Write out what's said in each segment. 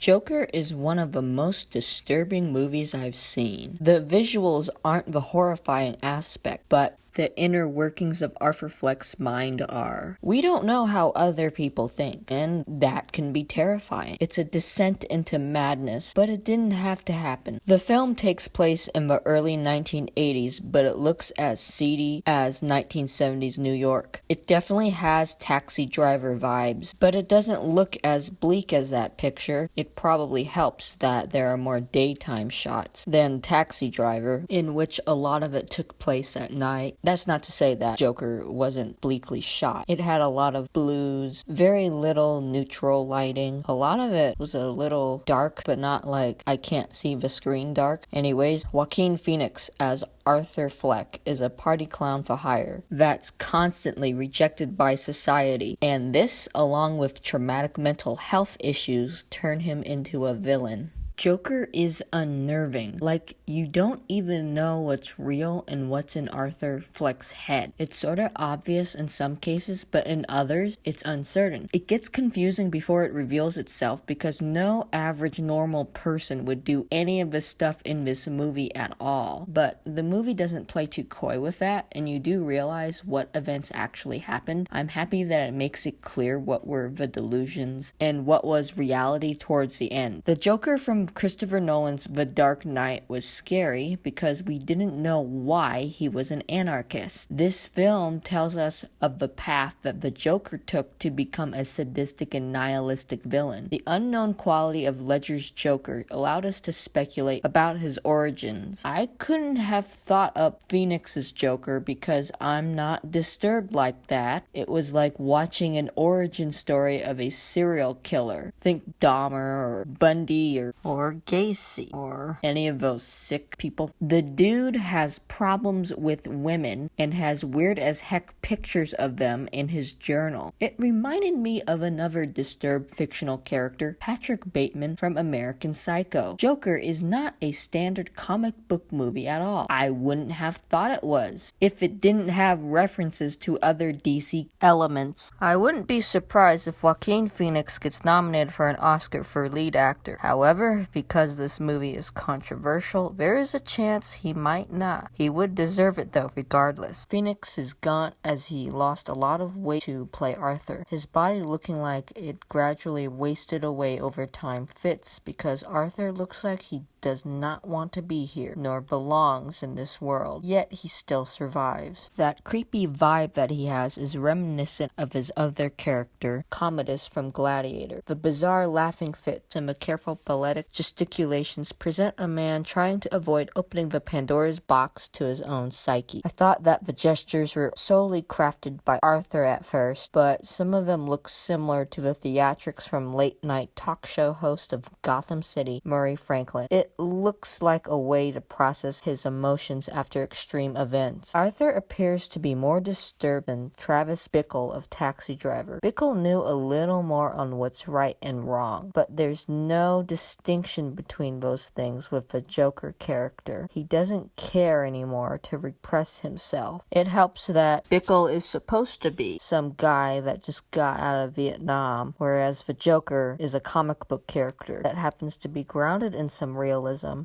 Joker is one of the most disturbing movies I've seen. The visuals aren't the horrifying aspect, but the inner workings of Arthur Fleck's mind are. We don't know how other people think, and that can be terrifying. It's a descent into madness, but it didn't have to happen. The film takes place in the early 1980s, but it looks as seedy as 1970s New York. It definitely has Taxi Driver vibes, but it doesn't look as bleak as that picture. It probably helps that there are more daytime shots than Taxi Driver, in which a lot of it took place at night. That's not to say that Joker wasn't bleakly shot. It had a lot of blues, very little neutral lighting. A lot of it was a little dark, but not like I can't see the screen dark. Anyways, Joaquin Phoenix as Arthur Fleck is a party clown for hire that's constantly rejected by society, and this, along with traumatic mental health issues, turn him into a villain. Joker is unnerving. Like, you don't even know what's real and what's in Arthur Fleck's head. It's sort of obvious in some cases, but in others, it's uncertain. It gets confusing before it reveals itself because no average normal person would do any of the stuff in this movie at all. But the movie doesn't play too coy with that, and you do realize what events actually happened. I'm happy that it makes it clear what were the delusions and what was reality towards the end. The Joker from Christopher Nolan's The Dark Knight was scary because we didn't know why he was an anarchist. This film tells us of the path that the Joker took to become a sadistic and nihilistic villain. The unknown quality of Ledger's Joker allowed us to speculate about his origins. I couldn't have thought up Phoenix's Joker because I'm not disturbed like that. It was like watching an origin story of a serial killer. Think Dahmer or Bundy or Gacy or any of those sick people. The dude has problems with women and has weird as heck pictures of them in his journal. It reminded me of another disturbed fictional character, Patrick Bateman from American Psycho. Joker is not a standard comic book movie at all. I wouldn't have thought it was if it didn't have references to other DC elements. I wouldn't be surprised if Joaquin Phoenix gets nominated for an Oscar for lead actor. However, because this movie is controversial, there is a chance he might not. He would deserve it though, regardless. Phoenix is gaunt as he lost a lot of weight to play Arthur. His body looking like it gradually wasted away over time fits because Arthur looks like he does not want to be here, nor belongs in this world, yet he still survives. That creepy vibe that he has is reminiscent of his other character, Commodus from Gladiator. The bizarre laughing fits and the careful poetic gesticulations present a man trying to avoid opening the Pandora's box to his own psyche. I thought that the gestures were solely crafted by Arthur at first, but some of them look similar to the theatrics from late-night talk show host of Gotham City, Murray Franklin. It looks like a way to process his emotions after extreme events. Arthur appears to be more disturbed than Travis Bickle of Taxi Driver. Bickle knew a little more on what's right and wrong, but there's no distinction between those things with the Joker character. He doesn't care anymore to repress himself. It helps that Bickle is supposed to be some guy that just got out of Vietnam, whereas the Joker is a comic book character that happens to be grounded in some realism,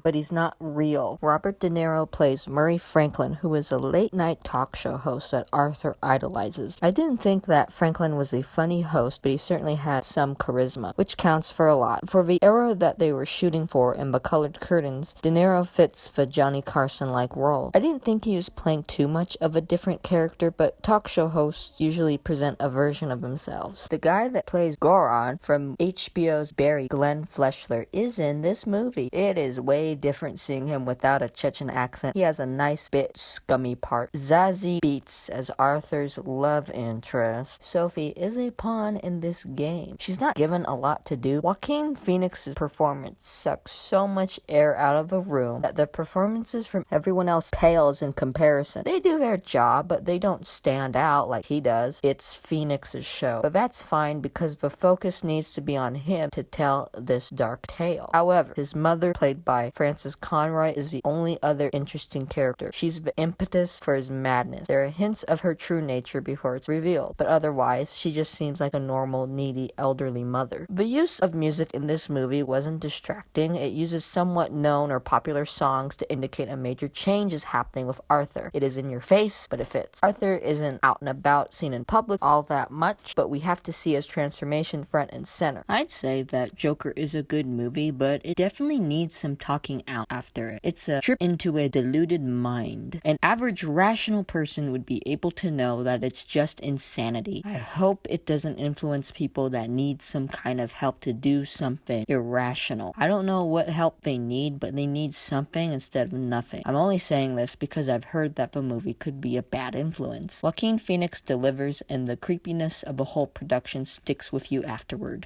but he's not real. Robert De Niro plays Murray Franklin, who is a late-night talk show host that Arthur idolizes. I didn't think that Franklin was a funny host, but he certainly had some charisma, which counts for a lot. For the era that they were shooting for in the Colored Curtains, De Niro fits the Johnny Carson-like role. I didn't think he was playing too much of a different character, but talk show hosts usually present a version of themselves. The guy that plays Goron from HBO's Barry, Glenn Fleshler, is in this movie. It is way different seeing him without a Chechen accent. He has a nice bit scummy part. Zazie Beetz as Arthur's love interest. Sophie is a pawn in this game. She's not given a lot to do. Joaquin Phoenix's performance sucks so much air out of the room that the performances from everyone else pales in comparison. They do their job, but they don't stand out like he does. It's Phoenix's show. But that's fine because the focus needs to be on him to tell this dark tale. However, his mother, played played by Frances Conroy, is the only other interesting character. She's the impetus for his madness. There are hints of her true nature before it's revealed, but otherwise, she just seems like a normal, needy, elderly mother. The use of music in this movie wasn't distracting. It uses somewhat known or popular songs to indicate a major change is happening with Arthur. It is in your face, but it fits. Arthur isn't out and about, seen in public all that much, but we have to see his transformation front and center. I'd say that Joker is a good movie, but it definitely needs some talking out after it. It's a trip into a deluded mind. An average rational person would be able to know that it's just insanity. I hope it doesn't influence people that need some kind of help to do something irrational. I don't know what help they need, but they need something instead of nothing. I'm only saying this because I've heard that the movie could be a bad influence. Joaquin Phoenix delivers, and the creepiness of the whole production sticks with you afterward.